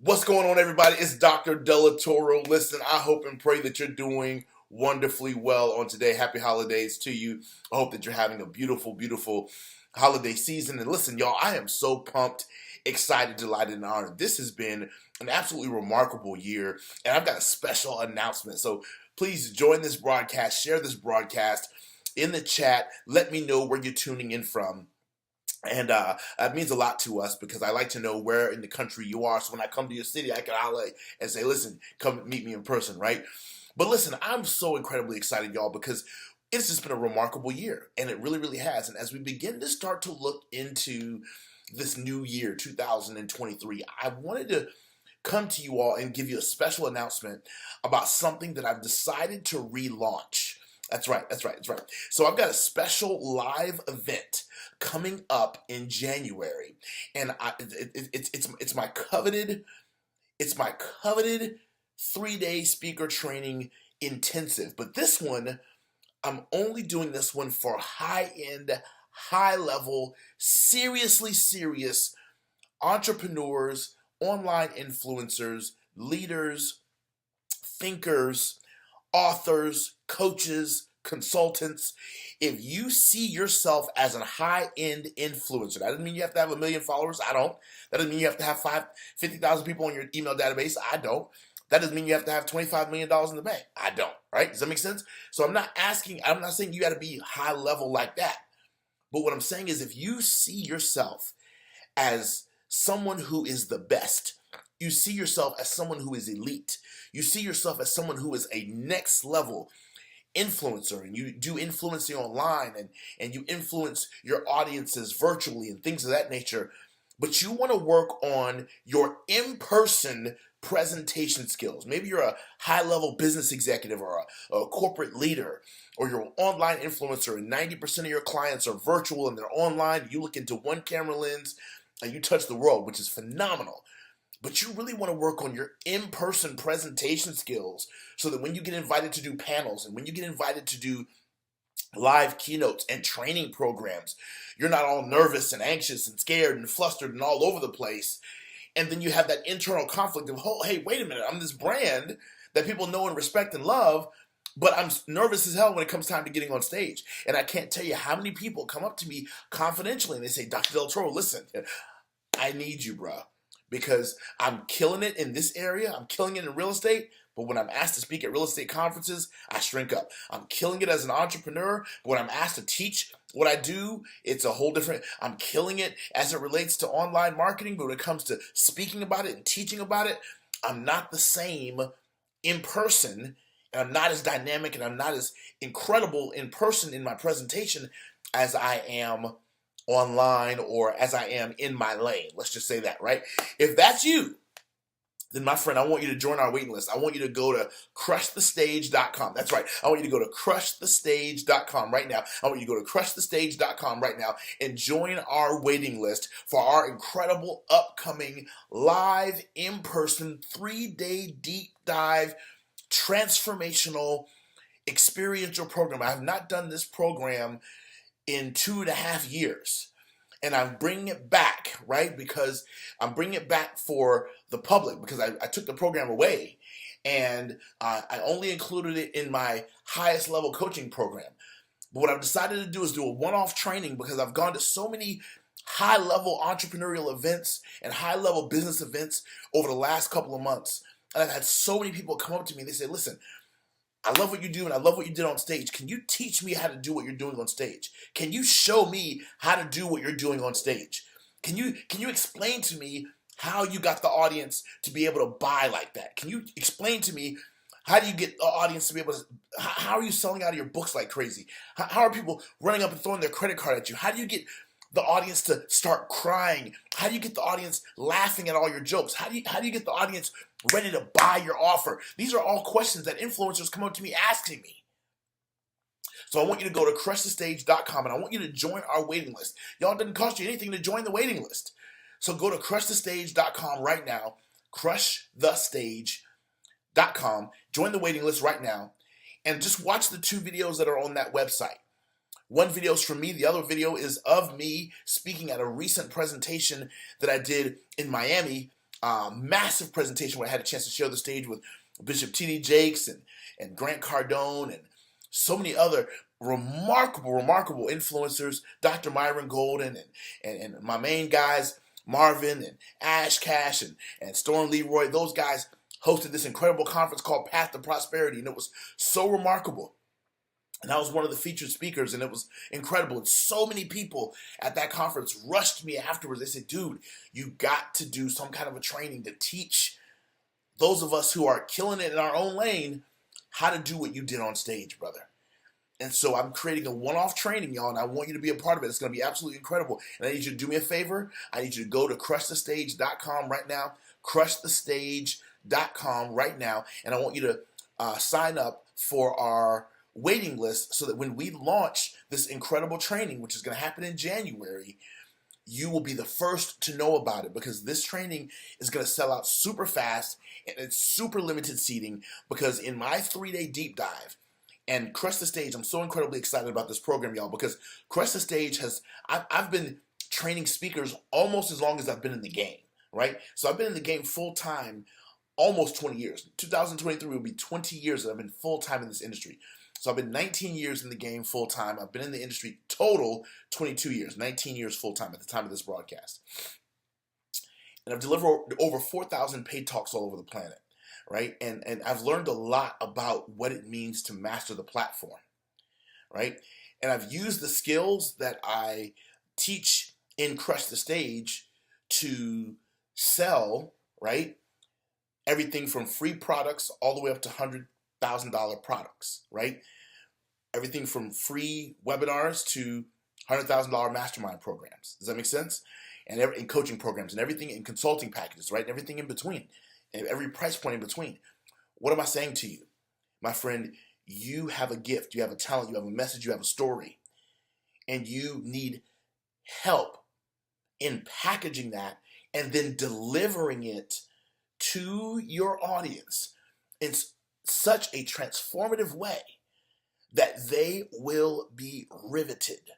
What's going on, everybody? It's Dr. Delatoro. Listen, I hope and pray that you're doing wonderfully well on today. Happy holidays to you. I hope that you're having a beautiful, beautiful holiday season. And listen, y'all, I am so pumped, excited, delighted, and honored. This has been an absolutely remarkable year, and I've got a special announcement. So please join this broadcast, share this broadcast in the chat. Let me know where you're tuning in from. And it means a lot to us because I like to know where in the country you are. So when I come to your city, I can holler and say, listen, come meet me in person, right? But listen, I'm so incredibly excited, y'all, because it's just been a remarkable year. And it really, really has. And as we begin to start to look into this new year, 2023, I wanted to come to you all and give you a special announcement about something that I've decided to relaunch. That's right. So I've got a special live event coming up in January, and it's my coveted 3-day speaker training intensive. But this one, I'm only doing this one for high-end, high-level, seriously serious entrepreneurs, online influencers, leaders, thinkers, authors, coaches, consultants. If you see yourself as a high-end influencer, that doesn't mean you have to have 1 million followers. I don't. That doesn't mean you have to have 50,000 people on your email database. I don't. That doesn't mean you have to have $25 million in the bank. I don't. Right? Does that make sense? So I'm not saying you got to be high level like that. But what I'm saying is if you see yourself as someone who is the best, you see yourself as someone who is elite, you see yourself as someone who is a next level influencer, and you do influencing online, and you influence your audiences virtually and things of that nature, but you want to work on your in-person presentation skills. Maybe you're a high-level business executive or a corporate leader, or you're an online influencer and 90% of your clients are virtual and they're online. You look into one camera lens and you touch the world, which is phenomenal. But you really want to work on your in-person presentation skills so that when you get invited to do panels and when you get invited to do live keynotes and training programs, you're not all nervous and anxious and scared and flustered and all over the place. And then you have that internal conflict of, oh, hey, wait a minute, I'm this brand that people know and respect and love, but I'm nervous as hell when it comes time to getting on stage. And I can't tell you how many people come up to me confidentially and they say, Dr. Delatoro, listen, I need you, bro. Because I'm killing it in this area. I'm killing it in real estate. But when I'm asked to speak at real estate conferences, I shrink up. I'm killing it as an entrepreneur. But when I'm asked to teach what I do, it's a whole different. I'm killing it as it relates to online marketing. But when it comes to speaking about it and teaching about it, I'm not the same in person. And I'm not as dynamic and I'm not as incredible in person in my presentation as I am online or as I am in my lane. Let's just say that, right? If that's you, then my friend, I want you to join our waiting list. I want you to go to crushthestage.com. That's right. I want you to go to crushthestage.com right now. I want you to go to crushthestage.com right now and join our waiting list for our incredible upcoming live in-person 3-day deep dive transformational experiential program. I have not done this program in 2.5 years. And I'm bringing it back, right? Because I'm bringing it back for the public because I took the program away and I only included it in my highest level coaching program. But what I've decided to do is do a one-off training because I've gone to so many high-level entrepreneurial events and high-level business events over the last couple of months. And I've had so many people come up to me and they say, listen, I love what you do and I love what you did on stage. Can you teach me how to do what you're doing on stage? Can you show me how to do what you're doing on stage? Can you explain to me how you got the audience to be able to buy like that? Can you explain to me how do you get the audience to be able to, how are you selling out of your books like crazy? How are people running up and throwing their credit card at you? How do you get the audience to start crying? How do you get the audience laughing at all your jokes? How do you get the audience ready to buy your offer? These are all questions that influencers come up to me asking me. So I want you to go to crushthestage.com and I want you to join our waiting list. Y'all, it doesn't cost you anything to join the waiting list. So go to crushthestage.com right now, crushthestage.com, join the waiting list right now, and just watch the 2 videos that are on that website. One video is from me. The other video is of me speaking at a recent presentation that I did in Miami massive presentation where I had a chance to share the stage with Bishop T.D. Jakes and Grant Cardone and so many other remarkable influencers, Dr. Myron Golden and my main guys, Marvin and Ash Cash and Storm Leroy. Those guys hosted this incredible conference called Path to Prosperity, and it was so remarkable. And I was one of the featured speakers, and it was incredible. And so many people at that conference rushed me afterwards. They said, dude, you got to do some kind of a training to teach those of us who are killing it in our own lane how to do what you did on stage, brother. And so I'm creating a one-off training, y'all, and I want you to be a part of it. It's going to be absolutely incredible. And I need you to do me a favor. I need you to go to crushthestage.com right now, crushthestage.com right now, and I want you to sign up for our waiting list so that when we launch this incredible training, which is going to happen in January, you will be the first to know about it, because this training is going to sell out super fast, and it's super limited seating, because in my 3-day deep dive, and Crush the Stage, I'm so incredibly excited about this program, y'all, because Crush the Stage I've been training speakers almost as long as I've been in the game, right? So I've been in the game full time almost 20 years. 2023 will be 20 years that I've been full time in this industry. So I've been 19 years in the game full time. I've been in the industry total 22 years, 19 years full time at the time of this broadcast. And I've delivered over 4,000 paid talks all over the planet. Right? And I've learned a lot about what it means to master the platform, right? And I've used the skills that I teach in Crush the Stage to sell, right? Everything from free products all the way up to $100,000 products, right? Everything from free webinars to $100,000 mastermind programs. Does that make sense? And in coaching programs and everything in consulting packages, right? And everything in between. And every price point in between. What am I saying to you? My friend, you have a gift, you have a talent, you have a message, you have a story, and you need help in packaging that and then delivering it to your audience in such a transformative way that they will be riveted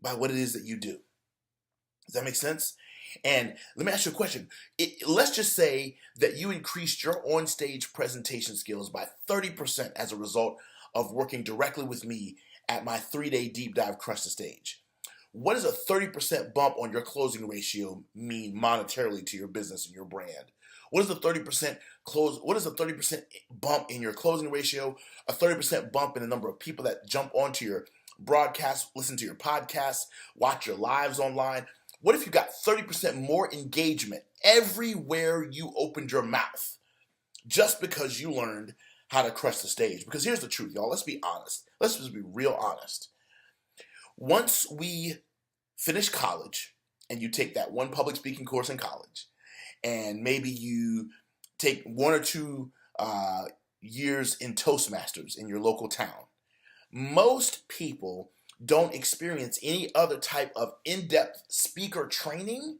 by what it is that you do. Does that make sense? And let me ask you a question. Let's just say that you increased your on-stage presentation skills by 30% as a result of working directly with me at my 3-day deep dive Crush the Stage. What does a 30% bump on your closing ratio mean monetarily to your business and your brand? What is a 30% bump in your closing ratio? A 30% bump in the number of people that jump onto your broadcast, listen to your podcast, watch your lives online? What if you got 30% more engagement everywhere you opened your mouth just because you learned how to crush the stage? Because here's the truth, y'all. Let's be honest. Let's just be real honest. Once we finish college and you take that one public speaking course in college, and maybe you take 1 or 2 years in Toastmasters in your local town, most people don't experience any other type of in-depth speaker training,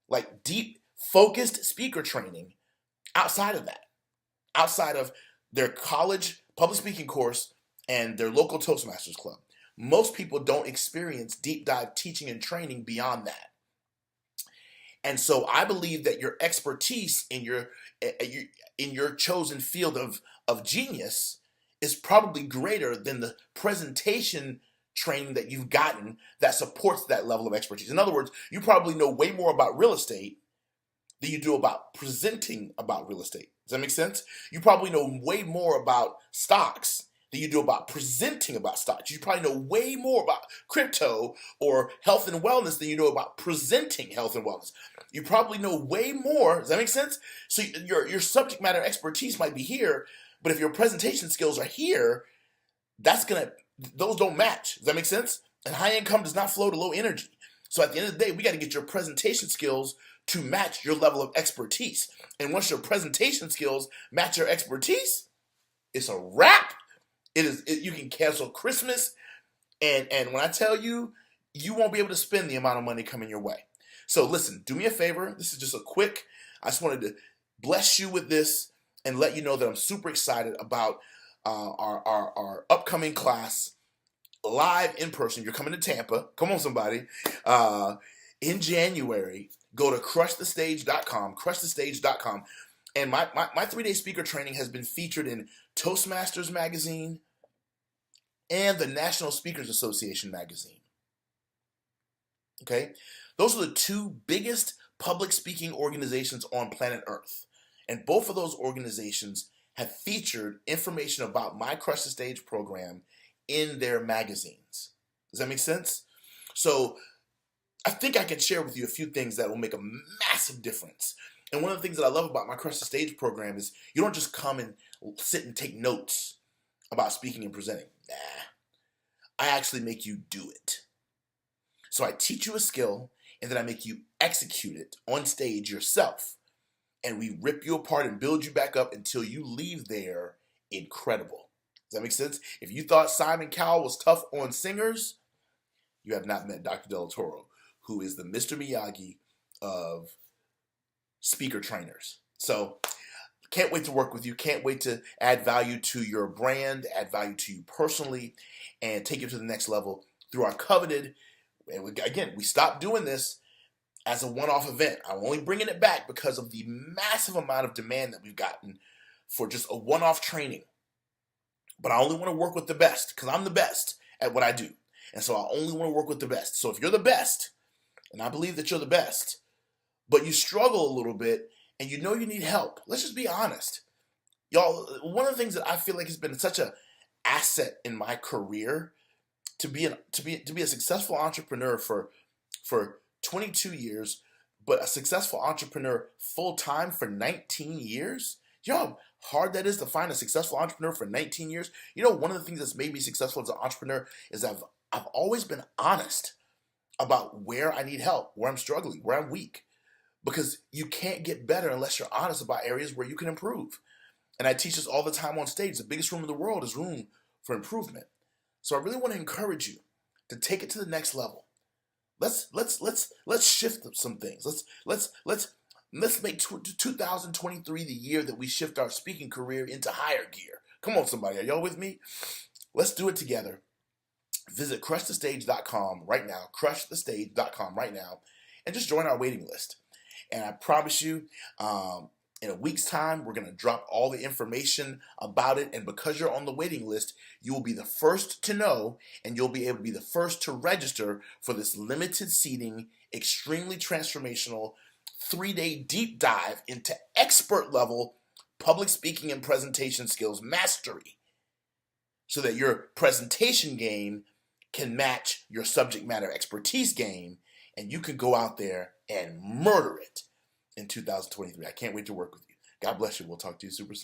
like deep, focused speaker training outside of that, outside of their college public speaking course and their local Toastmasters club. Most people don't experience deep dive teaching and training beyond that. And so I believe that your expertise in your chosen field of genius is probably greater than the presentation training that you've gotten that supports that level of expertise. In other words, you probably know way more about real estate than you do about presenting about real estate. Does that make sense? You probably know way more about stocks than you do about presenting about stocks. You probably know way more about crypto or health and wellness than you know about presenting health and wellness. You probably know way more. Does that make sense? So your subject matter expertise might be here, but if your presentation skills are here, those don't match. Does that make sense? And high income does not flow to low energy. So at the end of the day, we got to get your presentation skills to match your level of expertise. And once your presentation skills match your expertise, it's a wrap. You can cancel Christmas. And when I tell you, you won't be able to spend the amount of money coming your way. So listen, do me a favor. This is just I just wanted to bless you with this and let you know that I'm super excited about our upcoming class live in person. You're coming to Tampa. Come on, somebody. in January, go to crushthestage.com, and my 3-day speaker training has been featured in Toastmasters magazine and the National Speakers Association magazine. Okay? Those are the two biggest public speaking organizations on planet Earth. And both of those organizations have featured information about my Crush the Stage program in their magazines. Does that make sense? So I think I can share with you a few things that will make a massive difference. And one of the things that I love about my Crush the Stage program is you don't just come and sit and take notes about speaking and presenting. Nah. I actually make you do it. So I teach you a skill, and then I make you execute it on stage yourself. And we rip you apart and build you back up until you leave there incredible. Does that make sense? If you thought Simon Cowell was tough on singers, you have not met Dr. Del Toro, who is the Mr. Miyagi of speaker trainers. So can't wait to work with you. Can't wait to add value to your brand, add value to you personally, and take you to the next level through our coveted. And again, we stopped doing this as a one-off event. I'm only bringing it back because of the massive amount of demand that we've gotten for just a one-off training. But I only want to work with the best because I'm the best at what I do. And so I only want to work with the best. So if you're the best, and I believe that you're the best, but you struggle a little bit and you know you need help, let's just be honest. Y'all, one of the things that I feel like has been such an asset in my career to be a successful entrepreneur for 22 years, but a successful entrepreneur full-time for 19 years. You know how hard that is to find a successful entrepreneur for 19 years? You know, one of the things that's made me successful as an entrepreneur is I've always been honest about where I need help, where I'm struggling, where I'm weak. Because you can't get better unless you're honest about areas where you can improve. And I teach this all the time on stage. The biggest room in the world is room for improvement. So I really want to encourage you to take it to the next level. Let's shift some things. Let's make 2023 the year that we shift our speaking career into higher gear. Come on, somebody, are y'all with me? Let's do it together. Visit crushthestage.com right now, crushthestage.com right now, and just join our waiting list. And I promise you, in a week's time, we're going to drop all the information about it. And because you're on the waiting list, you will be the first to know, and you'll be able to be the first to register for this limited seating, extremely transformational 3-day deep dive into expert level public speaking and presentation skills mastery, so that your presentation game can match your subject matter expertise game, and you can go out there and murder it in 2023. I can't wait to work with you. God bless you. We'll talk to you super soon.